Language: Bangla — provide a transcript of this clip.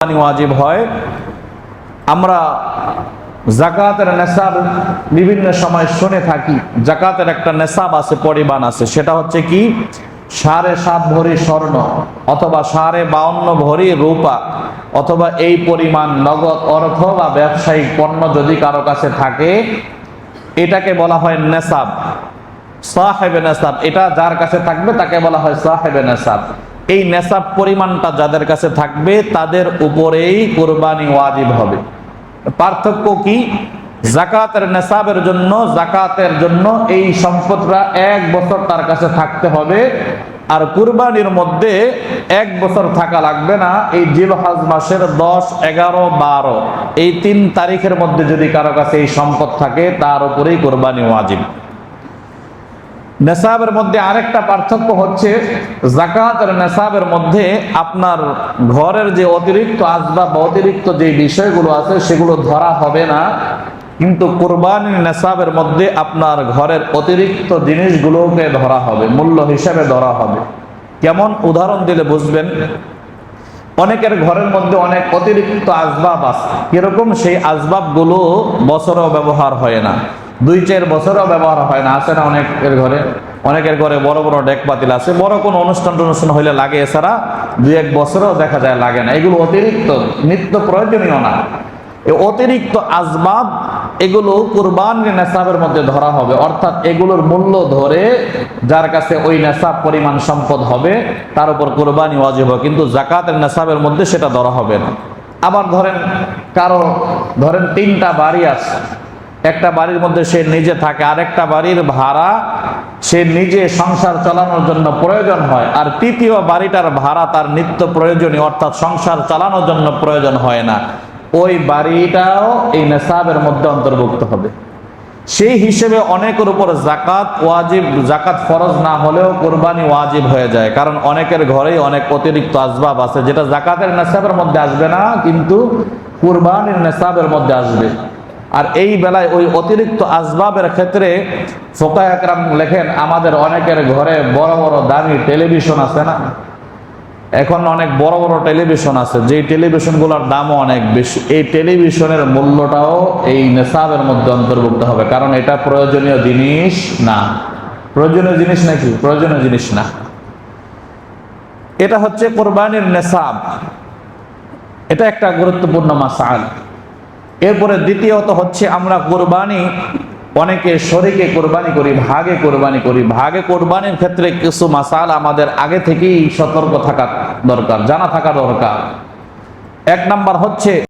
ওয়াজিব হয়। আমরা যাকাতের নেসাব বিভিন্ন সময় শুনে থাকি। যাকাতের একটা নেসাব আছে, পরিমাণ আছে, সেটা হচ্ছে কি 7.5 ভরি স্বর্ণ অথবা 52.5 ভরি রূপা অথবা এই পরিমাণ নগদ অর্থ বা ব্যবসায়িক পণ্য যদি কারো কাছে থাকে, এটাকে বলা হয় নেসাব, সাহেবে নেসাব। এটা যার কাছে থাকবে তাকে বলা হয় সাহেবে নেসাব। এই নেসাব পরিমাণটা যাদের কাছে থাকবে তাদের উপরেই কুরবানি ওয়াজিব হবে। পার্থক্য কি? যাকাতের নেসাবের জন্য, যাকাতের জন্য এই সম্পদটা 1 বছর তার কাছে থাকতে হবে, আর কুরবানির মধ্যে 1 বছর থাকা লাগবে না। এই জিলহজ মাসের 10, 11, 12 এই 3 তারিখের মধ্যে যদি কারো কাছে এই সম্পদ থাকে তার উপরেই কুরবানি ওয়াজিব। নেসাবের মধ্যে আরেকটা পার্থক্য হচ্ছে, যাকাতের নেসাবের মধ্যে আপনার ঘরের যে অতিরিক্ত আসবাব বা অতিরিক্ত যে বিষয়গুলো আছে সেগুলো ধরা হবে না, কিন্তু কুরবানির নেসাবের মধ্যে আপনার ঘরের অতিরিক্ত জিনিসগুলোকে ধরা হবে, মূল্য হিসাবে ধরা হবে। কেমন উদাহরণ দিলে বুঝবেন? অনেকের ঘরের মধ্যে অনেক অতিরিক্ত আসবাব আছে, কিরকম? সেই আসবাবগুলো বছরেও ব্যবহার হয় না, 2-4 বছরও ব্যবহার হয় না। আছে না অনেকের ঘরে বড় বড় ডেক পাতিল আছে, বড় কোনো অনুষ্ঠান হইলে লাগে, এছাড়া 2-1 বছরও দেখা যায় লাগে না। এগুলো অতিরিক্ত, নিত্য প্রয়োজনীয় না। এই অতিরিক্ত আসবাব এগুলো কুরবানির নেসাবের মধ্যে ধরা হবে, অর্থাৎ এগুলোর মূল্য ধরে যার কাছে ওই নেসাব পরিমাণ সম্পদ হবে তার উপর কুরবানি ওয়াজিব হবে, কিন্তু যাকাতের নেসাবের মধ্যে সেটা ধরা হবে না। আবার ধরেন 3টা বাড়ি আছে, একটা বাড়ির মধ্যে সে নিজে থাকে, আরেকটা বাড়ির ভাড়া সে নিজে সংসার চালানোর জন্য প্রয়োজন হয়, আর তৃতীয় বাড়িটার ভাড়া তার নিত্য প্রয়োজনীয় অর্থাৎ সংসার চালানোর জন্য প্রয়োজন হয় না। ওই বাড়িটাও এই নেসাবের মধ্যে অন্তর্ভুক্ত হবে। সেই হিসেবে অনেকের উপর যাকাত ওয়াজিব, যাকাত ফরজ না হলেও কুরবানি ওয়াজিব হয়ে যায়, কারণ অনেকের ঘরেই অনেক অতিরিক্ত আসবাব আছে যেটা যাকাতের নেসাবের মধ্যে আসবে না, কিন্তু কুরবানির নেসাবের মধ্যে আসবে। আর এই বেলায় ওই অতিরিক্ত আসবাবের ক্ষেত্রে ফুকাহা একরাম লেখেন, আমাদের অনেকের ঘরে বড় বড় দামি টেলিভিশন আছে না, এখন অনেক বড় বড় টেলিভিশন আছে, যে টেলিভিশনগুলোর দামও অনেক বেশি। এই টেলিভিশনের মূল্যটাও এই নেসাবের মধ্যে অন্তর্ভুক্ত হবে, কারণ এটা প্রয়োজনীয় জিনিস না। প্রয়োজনীয় জিনিস নাকি? প্রয়োজনীয় জিনিস না। এটা হচ্ছে কুরবানির নেসাব, এটা একটা গুরুত্বপূর্ণ মাসাল। এরপরে দ্বিতীয়ত হচ্ছে, আমরা কুরবানি অনেকে শরীকে কোরবানি করি, ভাগে কোরবানি করি। ভাগে কোরবানির ক্ষেত্রে কিছু মাসাল আমাদের আগে থেকেই সতর্ক থাকা দরকার, জানা থাকা দরকার। 1 নাম্বার হচ্ছে